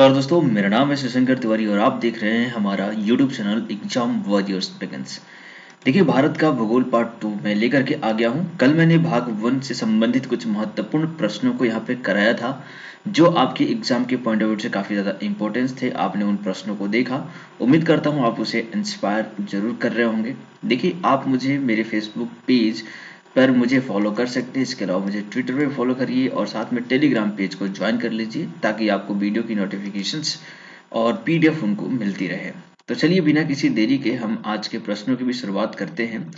और दोस्तों मेरा नाम है शिवशंकर तिवारी और आप देख रहे हैं हमारा YouTube channel exam warriors begins. देखिए भारत का भूगोल पार्ट 2 मैं लेकर के आ गया हूं। कल मैंने भाग 1 से संबंधित कुछ महत्वपूर्ण प्रश्नों को यहां पे कराया था जो आपके एग्जाम के पॉइंट ऑफ व्यू से काफ़ी ज़्यादा इंपॉर्टेंस थे। आपने उन प्रश्नों को देखा, उम्मीद करता हूँ आप उसे इंस्पायर जरूर कर रहे होंगे। देखिए आप मुझे मेरे फेसबुक पेज पर मुझे फॉलो कर सकते हैं, इसके अलावा मुझे ट्विटर पे फॉलो करिए और साथ में टेलीग्राम पेज को ज्वाइन कर लीजिए ताकि आपको वीडियो की नोटिफिकेशंस और पीडीएफ उनको मिलती रहे। तो चलिए बिना किसी देरी के हम आज के प्रश्नों की भी शुरुआत करते हैं।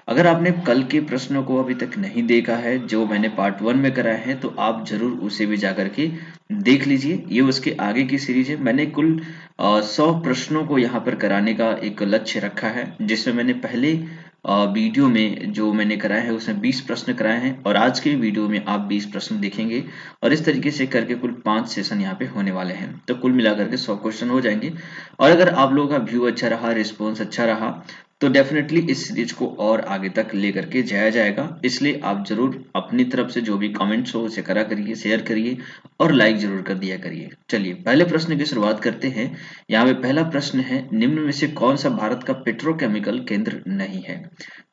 अगर आपने कल के प्रश्नों को अभी तक नहीं देखा है जो मैंने पार्ट 1 में कराए हैं तो आप जरूर उसे भी जा करके देख लीजिए। ये उसके आगे की सीरीज है। मैंने कुल 100 प्रश्नों को यहाँ पर कराने का एक लक्ष्य रखा है, जिसमें मैंने पहले वीडियो में जो मैंने कराया है उसमें 20 प्रश्न कराए हैं और आज के वीडियो में आप 20 प्रश्न देखेंगे और इस तरीके से करके कुल 5 सेशन यहाँ पे होने वाले हैं। तो कुल मिलाकर के 100 क्वेश्चन हो जाएंगे और अगर आप लोगों का व्यू अच्छा रहा, रिस्पॉन्स अच्छा रहा तो डेफिनेटली इस सीरीज को और आगे तक ले करके जाया जाएगा। इसलिए आप जरूर अपनी तरफ से जो भी कमेंट्स हो उसे करा करिए, शेयर करिए और लाइक जरूर कर दिया करिए। चलिए पहले प्रश्न की शुरुआत करते हैं। यहाँ पे पहला प्रश्न है, निम्न में से कौन सा भारत का पेट्रोकेमिकल केंद्र नहीं है?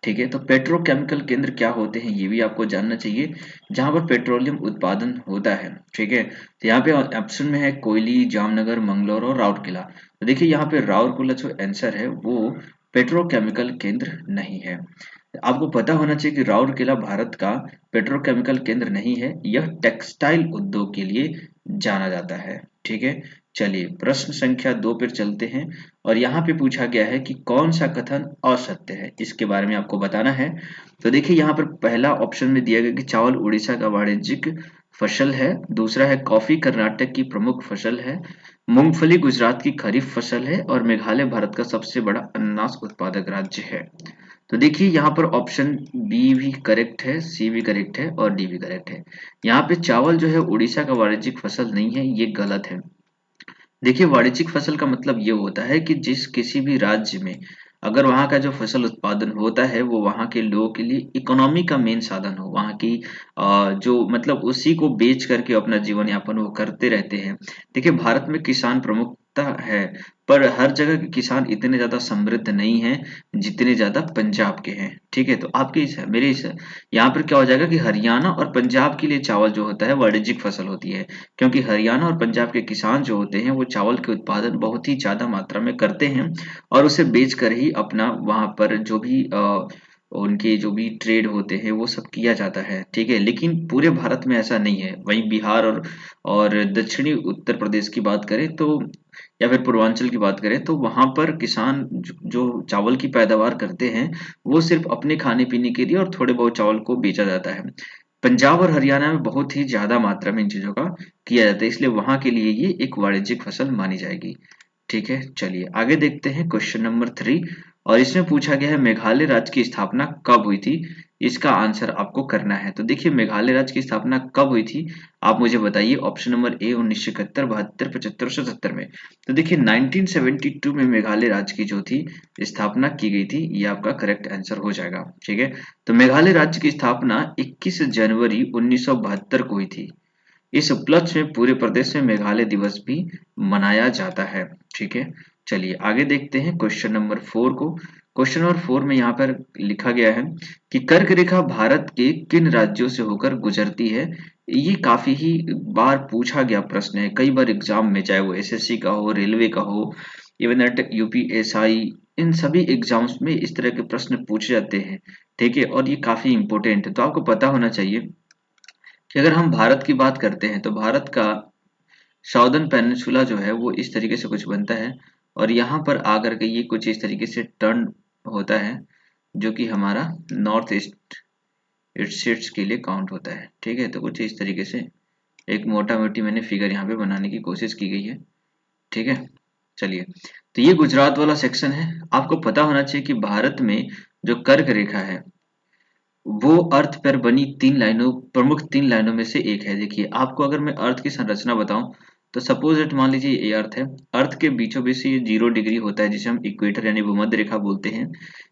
ठीक है, तो पेट्रोकेमिकल केंद्र क्या होते हैं ये भी आपको जानना चाहिए, जहां पर पेट्रोलियम उत्पादन होता है। ठीक है, तो यहाँ पे ऑप्शन में है कोयली, जामनगर, मंगलौर और राउरकेला। तो देखिए यहाँ पे राउरकेला जो आंसर है वो पेट्रोकेमिकल केंद्र नहीं है। आपको पता होना चाहिए कि राउरकेला भारत का पेट्रोकेमिकल केंद्र नहीं है, यह टेक्सटाइल उद्योग के लिए जाना जाता है। ठीक है, चलिए प्रश्न संख्या 2 पर चलते हैं और यहाँ पे पूछा गया है कि कौन सा कथन असत्य है, इसके बारे में आपको बताना है। तो देखिए यहाँ पर पहला ऑप्शन में दिया गया कि चावल उड़ीसा का वाणिज्यिक फसल है, दूसरा है कॉफी कर्नाटक की प्रमुख फसल है, मूंगफली गुजरात की खरीफ फसल है और मेघालय भारत का सबसे बड़ा अनानास उत्पादक राज्य है। तो देखिए यहाँ पर ऑप्शन बी भी करेक्ट है, सी भी करेक्ट है और डी भी करेक्ट है। यहाँ पे चावल जो है उड़ीसा का वाणिज्यिक फसल नहीं है, ये गलत है। देखिए वाणिज्यिक फसल का मतलब ये होता है कि जिस किसी भी राज्य में अगर वहाँ का जो फसल उत्पादन होता है वो वहाँ के लोगों के लिए इकोनॉमी का मेन साधन हो, वहाँ की जो मतलब उसी को बेच करके अपना जीवन यापन वो करते रहते हैं। देखिए भारत में किसान प्रमुखता है, पर हर जगह के किसान इतने ज्यादा समृद्ध नहीं हैं जितने ज्यादा पंजाब के हैं। ठीक है, तो आपके मेरे यहाँ पर क्या हो जाएगा कि हरियाणा और पंजाब के लिए चावल जो होता है वाणिज्यिक फसल होती है, क्योंकि हरियाणा और पंजाब के किसान जो होते हैं वो चावल के उत्पादन बहुत ही ज्यादा मात्रा में करते हैं और उसे बेच कर ही अपना वहां पर जो भी उनके जो भी ट्रेड होते हैं वो सब किया जाता है। ठीक है, लेकिन पूरे भारत में ऐसा नहीं है। वहीं बिहार और दक्षिणी उत्तर प्रदेश की बात करें तो या फिर पूर्वांचल की बात करें तो वहां पर किसान जो चावल की पैदावार करते हैं वो सिर्फ अपने खाने पीने के लिए और थोड़े बहुत चावल को बेचा जाता है। पंजाब और हरियाणा में बहुत ही ज्यादा मात्रा में इन चीजों का किया जाता है, इसलिए वहां के लिए ये एक वाणिज्यिक फसल मानी जाएगी। ठीक है, चलिए आगे देखते हैं क्वेश्चन नंबर 3 और इसमें पूछा गया है मेघालय राज्य की स्थापना कब हुई थी? इसका आंसर आपको करना है। तो देखिए मेघालय राज्य की स्थापना कब हुई थी आप मुझे बताइए। ऑप्शन नंबर ए 1971, 72, 75, 77 में। तो देखिए 1972 में मेघालय राज्य की जो थी स्थापना की गई थी, ये आपका करेक्ट आंसर हो जाएगा। ठीक है, तो मेघालय राज्य की स्थापना 21 जनवरी 1972 को हुई थी। इस उपलक्ष्य में पूरे प्रदेश में मेघालय दिवस भी मनाया जाता है। ठीक है, चलिए आगे देखते हैं क्वेश्चन नंबर 4 को। क्वेश्चन नंबर 4 में यहाँ पर लिखा गया है कि कर्क रेखा भारत के किन राज्यों से होकर गुजरती है? ये काफी ही बार पूछा गया प्रश्न है, कई बार एग्जाम में, चाहे वो एसएससी का हो, रेलवे का हो, इवन दैट यूपीएसआई, इन सभी एग्जाम्स में इस तरह के प्रश्न पूछे जाते हैं। ठीक है, और ये काफी इंपॉर्टेंट है, तो आपको पता होना चाहिए कि अगर हम भारत की बात करते हैं तो भारत का साउदर्न पेनिनसुला जो है वो इस तरीके से कुछ बनता है और यहाँ पर आकर के ये कुछ इस तरीके से टर्न होता है जो कि हमारा नॉर्थ ईस्ट स्टेट्स के लिए काउंट होता है। ठीक है, तो कुछ इस तरीके से एक मोटा मोटी मैंने फिगर यहाँ पे बनाने की कोशिश की गई है। ठीक है, चलिए तो ये गुजरात वाला सेक्शन है। आपको पता होना चाहिए कि भारत में जो कर्क रेखा है वो अर्थ पर बनी प्रमुख तीन लाइनों में से एक है। देखिए आपको अगर मैं अर्थ की संरचना बताऊं तो सपोज इट मान लीजिए ये अर्थ है, अर्थ के बीचों बीच से ये 0 डिग्री होता है जिसे हम इक्वेटर यानी भूमध्य रेखा बोलते हैं।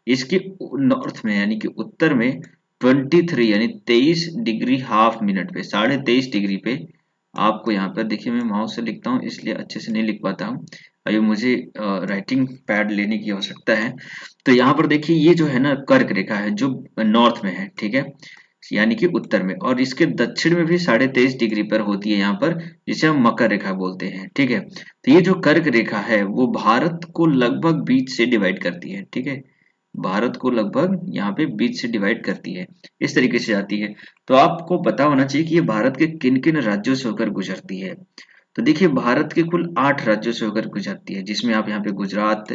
इसके नॉर्थ में यानी कि उत्तर में 23 यानी 23 डिग्री हाफ मिनट पे, 23.5 डिग्री पे आपको यहाँ पर देखिए, मैं माउस से लिखता हूँ इसलिए अच्छे से नहीं लिख पाता हूँ। अभी मुझे राइटिंग पैड लेने की आवश्यकता है। तो यहाँ पर देखिए, ये जो है ना कर्क रेखा है जो नॉर्थ में है, ठीक है, यानी कि उत्तर में, और इसके दक्षिण में भी 23.5 डिग्री पर होती है यहाँ पर, जिसे हम मकर रेखा बोलते हैं, ठीक है। तो ये जो कर्क रेखा है वो भारत को लगभग बीच से डिवाइड करती है, ठीक है, भारत को लगभग यहाँ पे बीच से डिवाइड करती है, इस तरीके से जाती है। तो आपको पता होना चाहिए कि ये भारत के किन किन राज्यों से होकर गुजरती है। तो देखिए, भारत के कुल 8 राज्यों से होकर गुजरती है, जिसमें आप यहाँ पे गुजरात,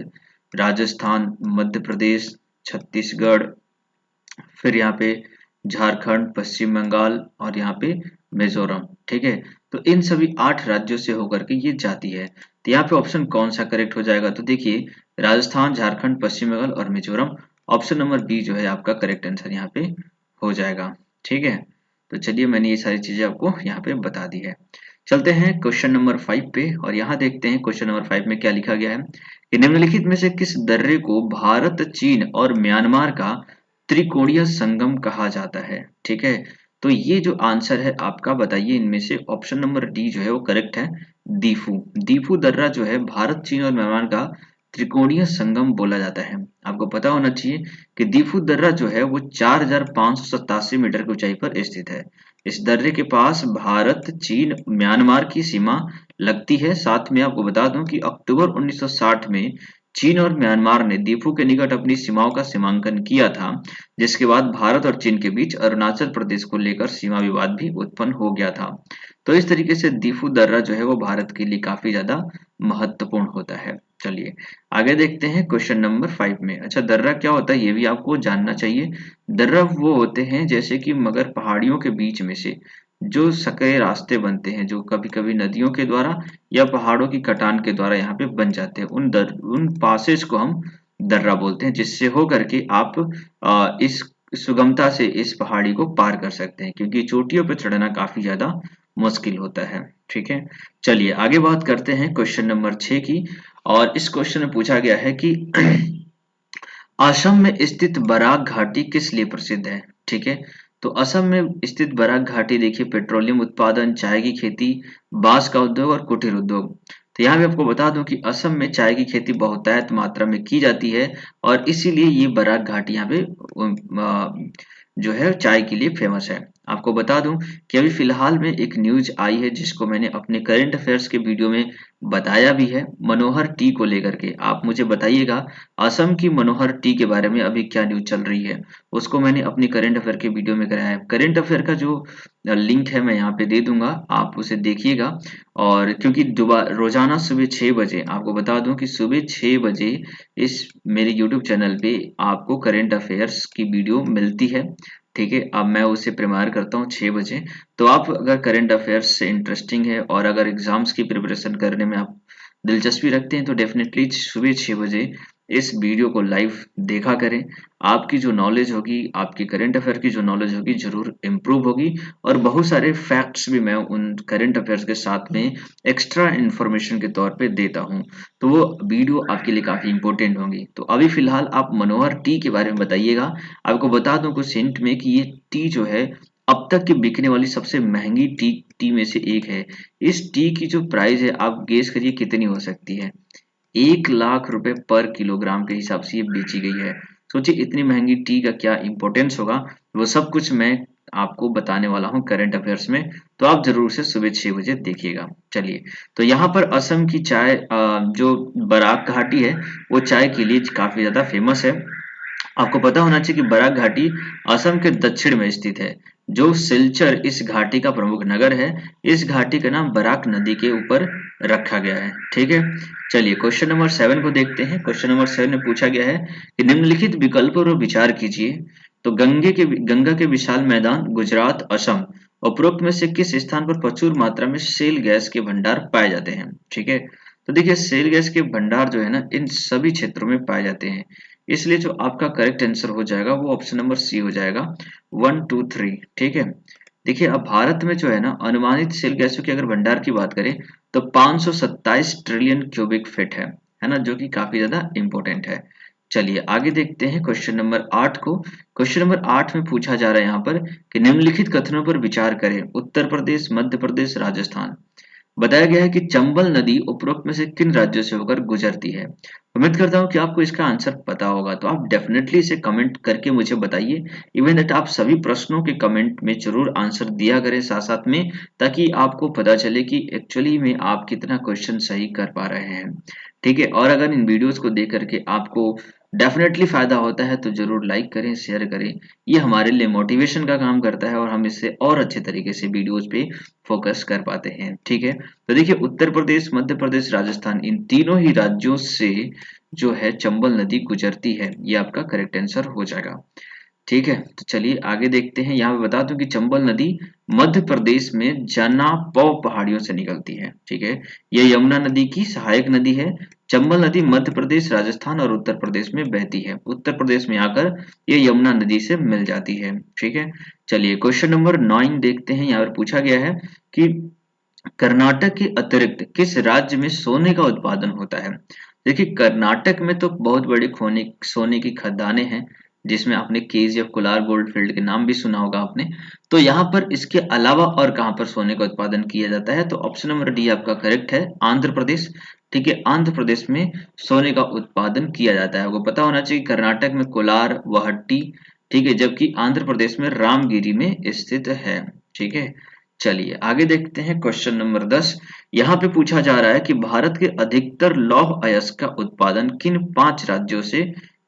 राजस्थान, मध्य प्रदेश, छत्तीसगढ़, फिर यहाँ पे झारखंड, पश्चिम बंगाल और यहाँ पे मिजोरम, ठीक है। तो इन सभी 8 राज्यों से होकर के ये जाती है। तो यहाँ पे ऑप्शन कौन सा करेक्ट हो जाएगा? तो देखिए, राजस्थान, झारखंड, पश्चिम बंगाल और मिजोरम, ऑप्शन नंबर बी जो है आपका करेक्ट आंसर यहाँ पे हो जाएगा, ठीक है। तो चलिए, मैंने ये सारी चीजें आपको यहाँ पे बता दी है। चलते हैं क्वेश्चन नंबर 5 पे, और यहाँ देखते हैं क्वेश्चन नंबर 5 में क्या लिखा गया है कि निम्नलिखित में से किस दर्रे को भारत, चीन और म्यांमार का त्रिकोणीय संगम कहा जाता है, ठीक है। तो ये जो आंसर है आपका, बताइए इनमें से ऑप्शन नंबर डी जो है वो करेक्ट है। दीफू दीफू दर्रा जो है भारत, चीन और म्यांमार का त्रिकोणीय संगम बोला जाता है। आपको पता होना चाहिए कि दीफू दर्रा जो है वो 4,587 मीटर की ऊंचाई पर स्थित है। इस दर्रे के पास भारत, चीन, म्यांमार की सीमा लगती है। साथ में आपको बता दूं कि अक्टूबर 1960 में चीन और म्यांमार ने दीफू के निकट अपनी सीमाओं का सीमांकन किया था, जिसके बाद भारत और चीन के बीच अरुणाचल प्रदेश को लेकर सीमा विवाद भी उत्पन्न हो गया था। तो इस तरीके से दीफू दर्रा जो है वो भारत के लिए काफी ज्यादा महत्वपूर्ण होता है। चलिए आगे देखते हैं क्वेश्चन नंबर 5 में। अच्छा, दर्रा क्या होता है ये भी आपको जानना चाहिए। दर्रा वो होते हैं जैसे कि मगर पहाड़ियों के बीच में से जो सकरे रास्ते बनते हैं, जो कभी कभी नदियों के द्वारा या पहाड़ों की कटान के द्वारा यहाँ पे बन जाते हैं, उन पासेज को हम दर्रा बोलते हैं, जिससे हो करके आप इस सुगमता से इस पहाड़ी को पार कर सकते हैं, क्योंकि चोटियों पर चढ़ना काफी ज्यादा मुश्किल होता है, ठीक है। चलिए आगे बात करते हैं क्वेश्चन नंबर 6 की, और इस क्वेश्चन में पूछा गया है कि असम में स्थित बराक घाटी किस लिए प्रसिद्ध है, ठीक है। तो असम में स्थित बराक घाटी देखिए, पेट्रोलियम उत्पादन, चाय की खेती, बांस का उद्योग और कुटीर उद्योग। तो यहाँ भी आपको बता दूं कि असम में चाय की खेती बहुतायत मात्रा में की जाती है, और इसीलिए ये बराक घाटी यहाँ पे जो है चाय के लिए फेमस है। आपको बता दूं कि अभी फिलहाल में एक न्यूज आई है, जिसको मैंने अपने करंट अफेयर्स के वीडियो में बताया भी है, मनोहर टी को लेकर के। आप मुझे बताइएगा असम की मनोहर टी के बारे में अभी क्या न्यूज चल रही है। उसको मैंने अपनी करंट अफेयर के वीडियो में कराया है। करंट अफेयर का जो लिंक है मैं यहाँ पे दे दूंगा, आप उसे देखिएगा। और क्योंकि रोजाना सुबह 6 बजे, आपको बता दूं कि सुबह 6 बजे इस मेरे यूट्यूब चैनल पे आपको करंट अफेयर्स की वीडियो मिलती है, ठीक है। अब मैं उसे प्रीमियर करता हूँ 6 बजे। तो आप अगर करंट अफेयर्स से इंटरेस्टिंग है और अगर एग्जाम्स की प्रिपरेशन करने में आप दिलचस्पी रखते हैं, तो डेफिनेटली सुबह 6 बजे इस वीडियो को लाइव देखा करें। आपकी जो नॉलेज होगी, आपकी करंट अफेयर की जो नॉलेज होगी, जरूर इम्प्रूव होगी। और बहुत सारे फैक्ट्स भी मैं उन करंट अफेयर्स के साथ में एक्स्ट्रा इन्फॉर्मेशन के तौर पे देता हूँ, तो वो वीडियो आपके लिए काफी इंपॉर्टेंट होंगी। तो अभी फिलहाल आप मनोहर टी के बारे में बताइएगा। आपको बता दूं कुछ हिंट में कि ये टी जो है अब तक की बिकने वाली सबसे महंगी टी में से एक है। इस टी की जो प्राइस है, आप गेस करिए कितनी हो सकती है। 1 लाख रुपए पर किलोग्राम के हिसाब से ये बेची गई है। सोचिए इतनी महंगी टी का क्या इंपॉर्टेंस होगा। वो सब कुछ मैं आपको बताने वाला हूँ करंट अफेयर्स में, तो आप जरूर से सुबह 6 बजे देखिएगा। चलिए, तो यहाँ पर असम की चाय, जो बराक घाटी है, वो चाय के लिए काफी ज्यादा फेमस है। आपको पता होना चाहिए कि बराक घाटी असम के दक्षिण में स्थित है, जो सिलचर इस घाटी का प्रमुख नगर है। इस घाटी का नाम बराक नदी के ऊपर रखा गया है, ठीक है। चलिए क्वेश्चन नंबर 7 को देखते हैं। क्वेश्चन नंबर 7 में पूछा गया है कि निम्नलिखित विकल्पों पर विचार कीजिए। तो गंगा के विशाल मैदान, गुजरात, असम, उपरोक्त में से किस स्थान पर प्रचुर मात्रा में शेल गैस के भंडार पाए जाते हैं, ठीक है। तो देखिए, शेल गैस के भंडार जो है ना, इन सभी क्षेत्रों में पाए जाते हैं। इसलिए जो आपका करेक्ट आंसर हो जाएगा वो ऑप्शन नंबर सी हो जाएगा, 1 2 3, ठीक है। देखिए, अब भारत में जो है ना, अनुमानित शेल गैसों के अगर भंडार की बात करें तो 527 ट्रिलियन क्यूबिक फीट है ना, जो कि काफी ज्यादा इंपॉर्टेंट है। चलिए आगे देखते हैं क्वेश्चन नंबर 8 को। क्वेश्चन नंबर 8 में पूछा जा रहा है यहाँ पर कि निम्नलिखित कथनों पर विचार करें। उत्तर प्रदेश, मध्य प्रदेश, राजस्थान। बताया गया है कि चंबल नदी उपरोक्त में से किन राज्यों से होकर गुजरती है। उम्मीद करता हूँ कि आपको इसका आंसर पता होगा, तो आप डेफिनेटली इसे कमेंट करके मुझे बताइए। इवन दैट आप सभी प्रश्नों के कमेंट में जरूर आंसर दिया करें साथ साथ में, ताकि आपको पता चले कि एक्चुअली में आप कितना क्वेश्चन सही कर पा रहे हैं। ठीक है, और अगर इन वीडियोस को देख करके आपको डेफिनेटली फायदा होता है तो जरूर लाइक करें, शेयर करें। ये हमारे लिए मोटिवेशन का काम करता है और हम इससे और अच्छे तरीके से वीडियोस पे फोकस कर पाते हैं। ठीक है, तो देखिए उत्तर प्रदेश, मध्य प्रदेश, राजस्थान, इन तीनों ही राज्यों से जो है चंबल नदी गुजरती है। ये आपका करेक्ट आंसर हो जाएगा। ठीक है, तो चलिए आगे देखते हैं। यहाँ पे बता दूं कि चंबल नदी मध्य प्रदेश में जनापौ पहाड़ियों से निकलती है। ठीक है, यह यमुना नदी की सहायक नदी है। चंबल नदी मध्य प्रदेश, राजस्थान और उत्तर प्रदेश में बहती है। उत्तर प्रदेश में आकर ये यमुना नदी से मिल जाती है। ठीक है, चलिए क्वेश्चन नंबर 9 देखते हैं। यहाँ पर पूछा गया है कि कर्नाटक के अतिरिक्त किस राज्य में सोने का उत्पादन होता है। देखिए कर्नाटक में तो बहुत बड़ी सोने की खदानें हैं, जिसमें आपने केजीएफ कोलार गोल्ड फील्ड के नाम भी सुना होगा आपने। तो यहाँ पर इसके अलावा और कहाँ पर सोने का उत्पादन किया जाता है, तो ऑप्शन नंबर डी आपका करेक्ट है, आंध्र प्रदेश। ठीक है, आंध्र प्रदेश में सोने का उत्पादन किया जाता है। आपको पता होना चाहिए कर्नाटक में कोलार, वाहट्टी, ठीक है, जबकि आंध्र प्रदेश में रामगिरी में स्थित है। ठीक है, चलिए आगे देखते हैं क्वेश्चन नंबर 10। यहाँ पे पूछा जा रहा है कि भारत के अधिकतर लौह अयस्क का उत्पादन किन 5 राज्यों से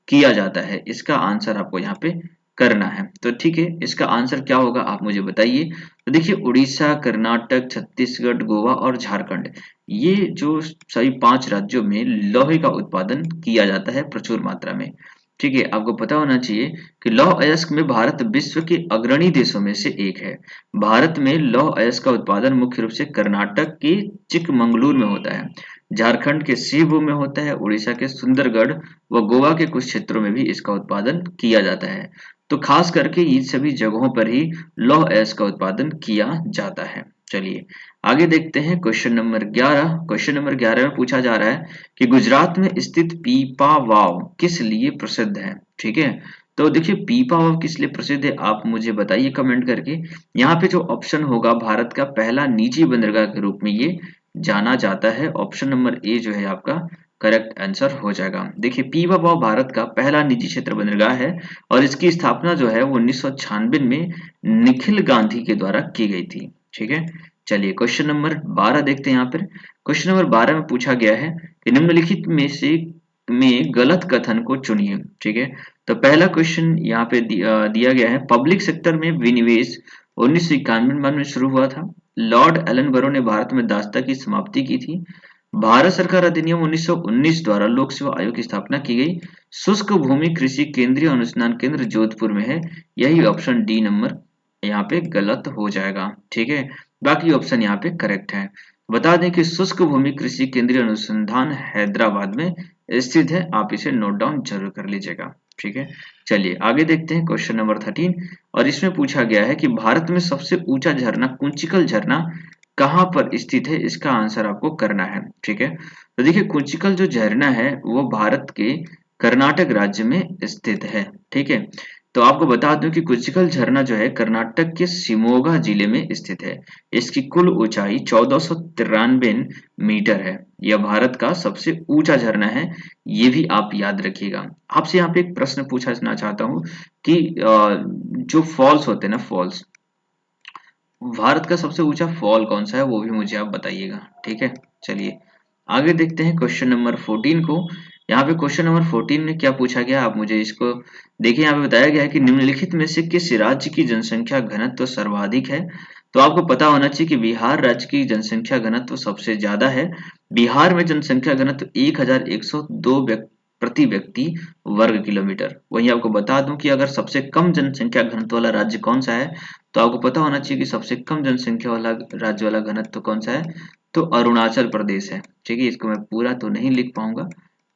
किया जाता है। इसका आंसर आपको यहाँ पे करना है। तो ठीक है, इसका आंसर क्या होगा आप मुझे बताइए। तो देखिए उड़ीसा, कर्नाटक, छत्तीसगढ़, गोवा और झारखंड, ये जो सभी 5 राज्यों में लोहे का उत्पादन किया जाता है प्रचुर मात्रा में। ठीक है, आपको पता होना चाहिए कि लौह अयस्क में भारत विश्व के अग्रणी देशों में से एक है। भारत में लौह अयस्क का उत्पादन मुख्य रूप से कर्नाटक के चिकमंगलुरु में होता है, झारखंड के शिवभूमि में होता है, उड़ीसा के सुंदरगढ़ व गोवा के कुछ क्षेत्रों में भी इसका उत्पादन किया जाता है। तो खास करके इन सभी जगहों पर ही लौह अयस्क का उत्पादन किया जाता है। चलिए आगे देखते हैं क्वेश्चन नंबर 11। क्वेश्चन नंबर 11 में पूछा जा रहा है कि गुजरात में स्थित पीपावाव किस लिए प्रसिद्ध है। ठीक है, तो देखिए पीपावाव किस लिए प्रसिद्ध है आप मुझे बताइए कमेंट करके। यहाँ पे जो ऑप्शन होगा, भारत का पहला निजी बंदरगाह के रूप में ये जाना जाता है। ऑप्शन नंबर ए जो है आपका करेक्ट आंसर हो जाएगा। देखिए पीपावाव भारत का पहला निजी क्षेत्र बंदरगाह है और इसकी स्थापना जो है वो 1996 में निखिल गांधी के द्वारा की गई थी। ठीक है, चलिए क्वेश्चन नंबर 12 देखते हैं। यहाँ पर क्वेश्चन नंबर 12 में पूछा गया है कि निम्नलिखित में गलत कथन को चुनिए। ठीक है, तो पहला क्वेश्चन यहाँ पे दिया गया है, पब्लिक सेक्टर में विनिवेश 1991 में शुरू हुआ था। लॉर्ड एलन बरो ने भारत में दासता की समाप्ति की थी। भारत सरकार अधिनियम 1919 द्वारा लोक सेवा आयोग की स्थापना की गई। शुष्क भूमि कृषि केंद्रीय अनुसंधान केंद्र जोधपुर में है। यही ऑप्शन डी नंबर यहाँ पे गलत हो जाएगा। ठीक है, बाकी ऑप्शन यहाँ पे करेक्ट है। बता दें कि शुष्क भूमि कृषि केंद्रीय अनुसंधान हैदराबाद में स्थित है। आप इसे नोट डाउन जरूर कर लीजिएगा। ठीक है, चलिए आगे देखते हैं क्वेश्चन नंबर 13 और इसमें पूछा गया है कि भारत में सबसे ऊंचा झरना कुंचिकल झरना कहाँ पर स्थित है। इसका आंसर आपको करना है। ठीक है, तो देखिए कुंचिकल जो झरना है वो भारत के कर्नाटक राज्य में स्थित है। ठीक है, तो आपको बता दूं कि कुंचिकल झरना जो है कर्नाटक के शिमोगा जिले में स्थित है। इसकी कुल ऊंचाई 1493 मीटर है। यह भारत का सबसे ऊंचा झरना है, ये भी आप याद रखिएगा। आपसे यहाँ पे एक प्रश्न पूछना चाहता हूँ कि जो फॉल्स होते हैं ना, फॉल्स, भारत का सबसे ऊंचा फॉल कौन सा है वो भी मुझे आप बताइएगा। ठीक है, चलिए आगे देखते हैं क्वेश्चन नंबर 14 को। यहाँ पे क्वेश्चन नंबर 14 में क्या पूछा गया आप मुझे इसको देखिए। यहाँ पे बताया गया है कि निम्नलिखित में से किस राज्य की जनसंख्या घनत्व सर्वाधिक है। तो आपको पता होना चाहिए कि बिहार राज्य की जनसंख्या घनत्व सबसे ज्यादा है। बिहार में जनसंख्या घनत्व 1102 प्रति व्यक्ति वर्ग किलोमीटर। वहीं आपको बता दूं कि अगर सबसे कम जनसंख्या घनत्व वाला राज्य कौन सा है, तो आपको पता होना चाहिए कि सबसे कम जनसंख्या वाला राज्य वाला घनत्व कौन सा है, तो अरुणाचल प्रदेश है। ठीक है, इसको मैं पूरा तो नहीं लिख पाऊंगा,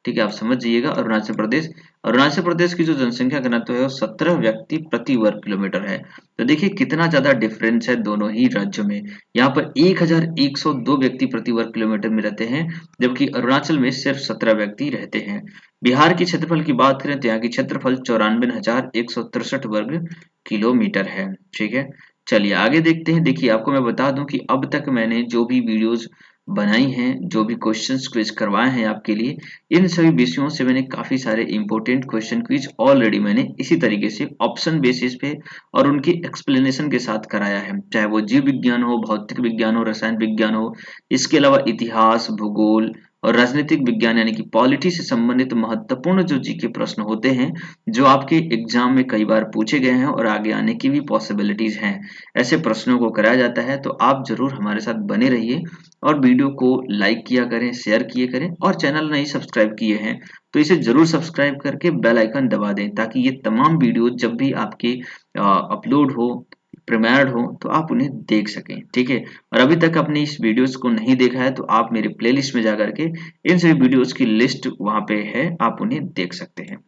ठीक है, आप समझ जाइएगा। अरुणाचल प्रदेश की जो जनसंख्या घनत्व है वो 17 व्यक्ति प्रति वर्ग किलोमीटर है। तो देखिए कितना ज्यादा डिफरेंस है दोनों ही राज्यों में। यहाँ पर 1102 व्यक्ति प्रति वर्ग किलोमीटर में रहते हैं, जबकि अरुणाचल में सिर्फ 17 व्यक्ति रहते हैं। बिहार की क्षेत्रफल की बात करें तो यहाँ की क्षेत्रफल 94,163 वर्ग किलोमीटर है। ठीक है, चलिए आगे देखते हैं। देखिए आपको मैं बता दूं कि अब तक मैंने जो भी वीडियोस बनाई हैं, जो भी क्वेश्चंस क्विज करवाए हैं आपके लिए, इन सभी विषयों से मैंने काफी सारे इंपॉर्टेंट क्वेश्चन क्विज ऑलरेडी मैंने इसी तरीके से ऑप्शन बेसिस पे और उनकी एक्सप्लेनेशन के साथ कराया है, चाहे वो जीव विज्ञान हो, भौतिक विज्ञान हो, रसायन विज्ञान हो, इसके अलावा इतिहास, भूगोल और राजनीतिक विज्ञान यानी कि पॉलिटी से संबंधित महत्वपूर्ण जो जीके प्रश्न होते हैं, जो आपके एग्जाम में कई बार पूछे गए हैं और आगे आने की भी पॉसिबिलिटीज हैं, ऐसे प्रश्नों को कराया जाता है। तो आप जरूर हमारे साथ बने रहिए और वीडियो को लाइक किया करें, शेयर किए करें, और चैनल नहीं सब्सक्राइब किए हैं तो इसे जरूर सब्सक्राइब करके बेल आइकन दबा दें, ताकि ये तमाम वीडियो जब भी आपके अपलोड हो, प्रीमियर्ड हो, तो आप उन्हें देख सकें। ठीक है, और अभी तक अपनी इस वीडियोस को नहीं देखा है तो आप मेरे प्लेलिस्ट में जाकर के इन सभी वीडियोस की लिस्ट वहां पे है, आप उन्हें देख सकते हैं।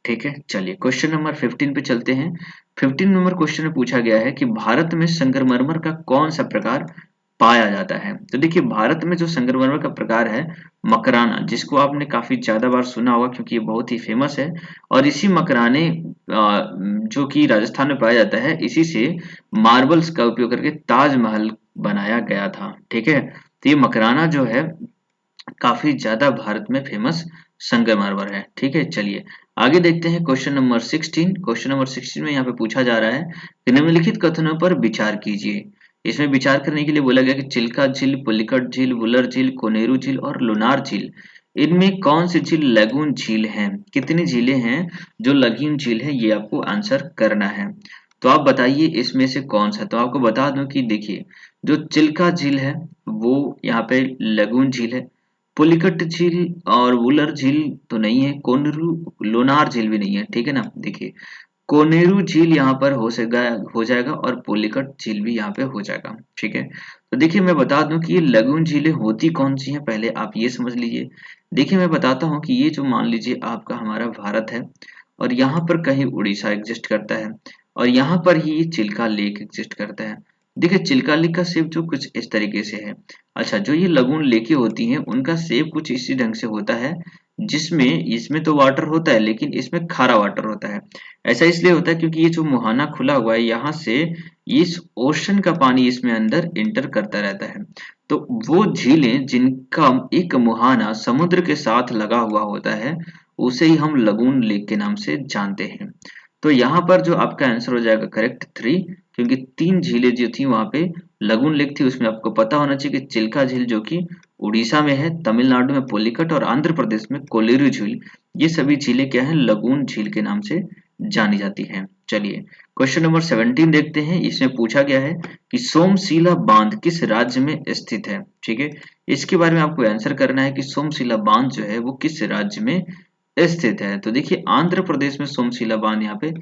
ठीक है, चलिए क्वेश्चन नंबर 15 पे चलते हैं। 15 नंबर क्वेश्चन में पूछा गया है कि भारत में संगमरमर का कौन सा प्रकार पाया जाता है। तो देखिए भारत में जो संगमरमर का प्रकार है मकराना, जिसको आपने काफी ज्यादा बार सुना होगा क्योंकि ये बहुत ही फेमस है, और इसी मकराने जो कि राजस्थान में पाया जाता है, इसी से मार्बल्स का उपयोग करके ताजमहल बनाया गया था। ठीक है, तो ये मकराना जो है काफी ज्यादा भारत में फेमस संगमरमर है। ठीक है, चलिए आगे देखते हैं क्वेश्चन नंबर 16। क्वेश्चन नंबर 16 में यहाँ पे पूछा जा रहा है कि निम्नलिखित कथनों पर विचार कीजिए। इसमें विचार करने के लिए बोला गया कि चिल्का झील, पुलिकट झील, वुलर झील, कोनेरू झील और लुनार झील, इनमें कौन सी झील लगून झील है। कितनी झीलें हैं जो लगून झील है, ये आपको आंसर करना है। तो आप बताइए इसमें से कौन सा। तो आपको बता दूं कि देखिए जो चिल्का झील है वो यहाँ पे लगून झील है, पुलिकट झील और वुलर झील तो नहीं है, कोनेरू लोनार झील भी नहीं है। ठीक है ना, देखिए कोनेरू झील यहाँ पर हो जाएगा और पुलिकट झील भी यहाँ पे हो जाएगा। ठीक है, तो देखिए मैं बता दूं कि ये लगून झीलें होती कौन सी हैं, पहले आप ये समझ लीजिए। देखिए मैं बताता हूँ कि ये जो मान लीजिए आपका हमारा भारत है और यहाँ पर कहीं उड़ीसा एग्जिस्ट करता है और यहाँ पर ही ये चिल्का लेक एग्जिस्ट करता है। देखिए चिल्का लेक का शेप जो कुछ इस तरीके से है। अच्छा, जो ये लगून लेकें होती हैं उनका शेप कुछ इसी ढंग से होता है, जिसमें इसमें तो वाटर होता है लेकिन इसमें खारा वाटर होता है। ऐसा इसलिए होता है क्योंकि ये जो मुहाना खुला हुआ है, यहाँ से इस ओशन का पानी इसमें अंदर इंटर करता रहता है। तो वो झीलें जिनका एक मुहाना समुद्र के साथ लगा हुआ होता है, उसे ही हम लगून लेक के नाम से जानते हैं। तो यहाँ पर जो आपका आंसर हो जाएगा करेक्ट 3, क्योंकि 3 झीलें जो थी वहां पे लगून लेक थी। उसमें आपको पता होना चाहिए कि चिल्का झील जो कि उड़ीसा में है, तमिलनाडु में पुलिकट और आंध्र प्रदेश में कोलेरू झील, ये सभी झीलें क्या है, लगून झील के नाम से जानी जाती हैं। चलिए क्वेश्चन नंबर 17 देखते हैं। इसमें पूछा गया है कि सोमशिला बांध किस राज्य में स्थित है। ठीक है, इसके बारे में आपको आंसर करना है कि सोमशिला बांध जो है वो किस राज्य में स्थित है। तो देखिए आंध्र प्रदेश में सोमशिला बांध यहाँ पे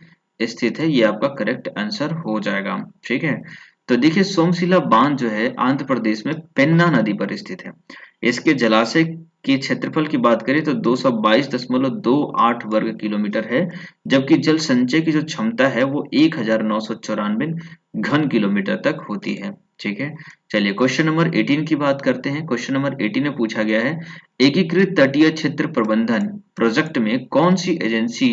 स्थित है, ये आपका करेक्ट आंसर हो जाएगा। ठीक है, तो देखिए सोमशिला बांध जो है आंध्र प्रदेश में पेन्ना नदी पर स्थित है। इसके जलाशय की क्षेत्रफल की बात करें तो 222.28 वर्ग किलोमीटर है, जबकि जल संचय की जो क्षमता है वो 1994 घन किलोमीटर तक होती है। ठीक है, चलिए क्वेश्चन नंबर 18 की बात करते हैं। क्वेश्चन नंबर 18 में पूछा गया है एकीकृत तटीय क्षेत्र प्रबंधन प्रोजेक्ट में कौन सी एजेंसी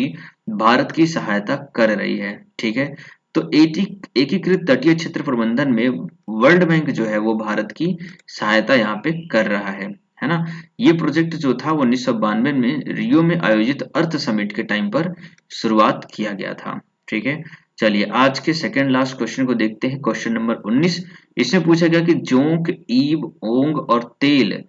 भारत की सहायता कर रही है। ठीक है, तो एकीकृत तटीय क्षेत्र प्रबंधन में वर्ल्ड बैंक जो है वो भारत की सहायता यहाँ पे कर रहा है ना। ये प्रोजेक्ट जो था वो 1992 में रियो में आयोजित अर्थ समिट के टाइम पर शुरुआत किया गया था। ठीक है, चलिए आज के सेकंड लास्ट क्वेश्चन को देखते हैं। क्वेश्चन नंबर 19, इसमें पूछा गया कि जोंक, ईब, ओंग और तेल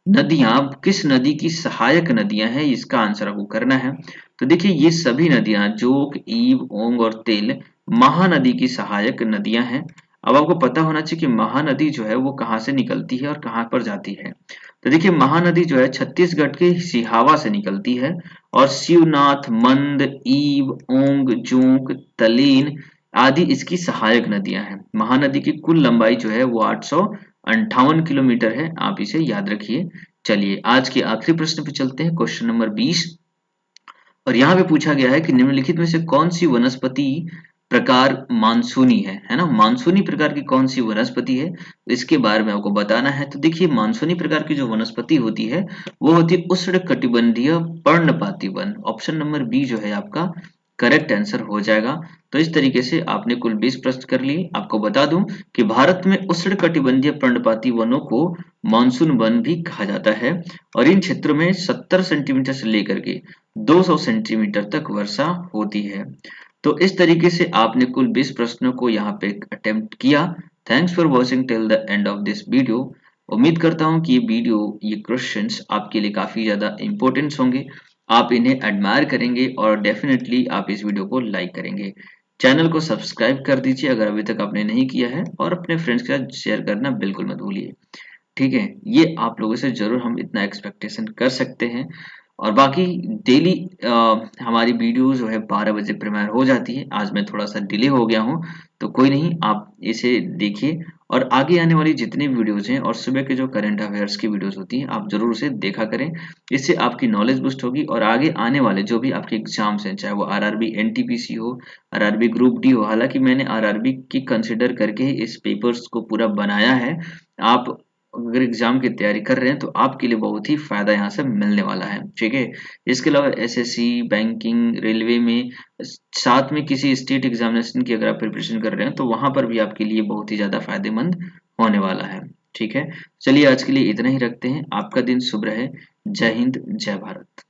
नदियां किस नदी की सहायक नदियां हैं, इसका आंसर आपको करना है। तो देखिए ये सभी नदियां जोक, ईब, ओंग और तेल महानदी की सहायक नदियां हैं। अब आपको पता होना चाहिए कि महानदी जो है वो कहाँ से निकलती है और कहाँ पर जाती है। तो देखिए महानदी जो है छत्तीसगढ़ के सिहावा से निकलती है और शिवनाथ, मंद, ईब, ओंग, जोंक, तलेन आदि इसकी सहायक नदियां हैं। महानदी की कुल लंबाई जो है वो 858 किलोमीटर है, आप इसे याद रखिए। चलिए आज के आखिरी प्रश्न पे चलते हैं, क्वेश्चन नंबर 20। और यहाँ पे पूछा गया है कि निम्नलिखित में से कौन सी वनस्पति प्रकार मानसूनी है ना। मानसूनी प्रकार की कौन सी वनस्पति है, इसके बारे में आपको बताना है। तो देखिए, मानसूनी प्रकार की जो वनस्पति होती है वो होती है उष्णकटिबंधीय पर्णपाती वन। ऑप्शन नंबर बी जो है आपका करेक्ट आंसर हो जाएगा। तो इस तरीके से आपने कुल 20 प्रश्न कर लिए। आपको बता दूं कि भारत में उष्णकटिबंधीय पर्णपाती वनों को मानसून वन भी कहा जाता है, और इन क्षेत्रों में 70 सेंटीमीटर से लेकर के 200 सेंटीमीटर तक वर्षा होती है। तो इस तरीके से आपने कुल 20 प्रश्नों को यहाँ पे अटेम्प्ट किया। Thanks for watching till the end of this video. उम्मीद करता हूँ कि ये क्वेश्चंस आपके लिए काफी ज्यादा इंपॉर्टेंट होंगे। आप इन्हें एडमायर करेंगे और डेफिनेटली आप इस वीडियो को लाइक करेंगे। चैनल को सब्सक्राइब कर दीजिए अगर अभी तक आपने नहीं किया है, और अपने फ्रेंड्स के साथ शेयर करना बिल्कुल मत भूलिए। ठीक है, ये आप लोगों से जरूर हम इतना एक्सपेक्टेशन कर सकते हैं। और बाकी डेली हमारी वीडियो जो है 12 बजे प्रीमियर हो जाती है। आज मैं थोड़ा सा डिले हो गया हूँ, तो कोई नहीं, आप इसे देखिए। और आगे आने वाली जितनी वीडियोज हैं और सुबह के जो करंट अफेयर्स की वीडियोज होती हैं, आप जरूर उसे देखा करें। इससे आपकी नॉलेज बूस्ट होगी, और आगे आने वाले जो भी आपके एग्जाम्स हैं, चाहे वो आरआरबी एनटीपीसी हो, आरआरबी ग्रुप डी हो, हालांकि मैंने आरआरबी की कंसिडर करके ही इस पेपर्स को पूरा बनाया है। आप अगर एग्जाम की तैयारी कर रहे हैं तो आपके लिए बहुत ही फायदा यहाँ से मिलने वाला है। ठीक है, इसके अलावा एसएससी, बैंकिंग, रेलवे में, साथ में किसी स्टेट एग्जामिनेशन की अगर आप प्रिपरेशन कर रहे हैं तो वहां पर भी आपके लिए बहुत ही ज्यादा फायदेमंद होने वाला है। ठीक है, चलिए आज के लिए इतना ही रखते हैं। आपका दिन शुभ रहे। जय हिंद, जय भारत।